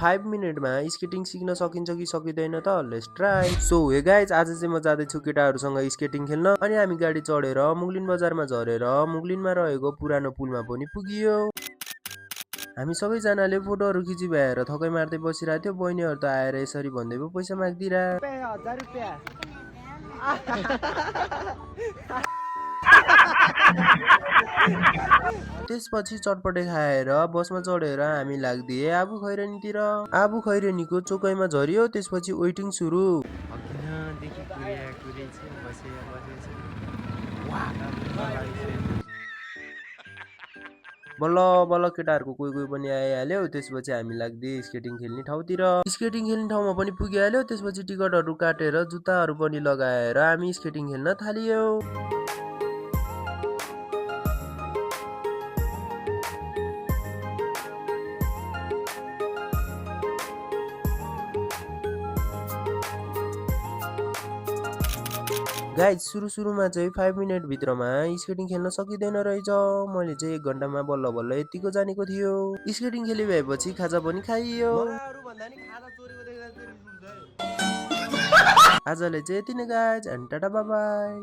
5 मिनेटमा स्केटिङ सिक्न सकिन्छ कि सकिँदैन त let's try. So hey guys आज चाहिँ म जाँदैछु केटाहरूसँग स्केटिङ खेल्न अनि हामी गाडी चढेर मुगलिन बजारमा झरेर मुगलिनमा रहेको पुरानो पुलमा पनि पुगियो। हामी सबैजनाले फोटोहरू खिची भ्याएर थकै मार्दै बसिरहेको थियो। बहिनीहरू त आएर यसरी भन्दै पो पैसा माग्दिरा। 1000 रुपैयाँ त्यसपछि चटपटे खाएर बसमा चढेर हामी लाग्दिए आबु खैरेनीतिर। आबु खैरेनीको चोकैमा झरियो त्यसपछि वेटिङ सुरु। बल्ल बल्ल केटाहरूको कोही पनि आइहाल्यो। त्यसपछि हामी लाग्दिए स्केटिङ खेल्ने ठाउँतिर। स्केटिङ खेल्ने ठाउँमा पनि पुगिहाल्यो। त्यसपछि टिकटहरू काटेर जुत्ताहरू पनि लगाएर हामी स्केटिङ खेल्न थालियो। गाइज सुरुमा चाहिँ 5 मिनट भित्रमा स्केटिङ खेल्न सकिँदैन रहेछ। मैले चाहिँ 1 घन्टामा बल्ल बल्ल यतिको जानेको थियो। स्केटिङ खेली भएपछि खाजा पनि खाइयो। आजले चाहिँ यति नै गाइज, अनि टाटा बाइ बाइ।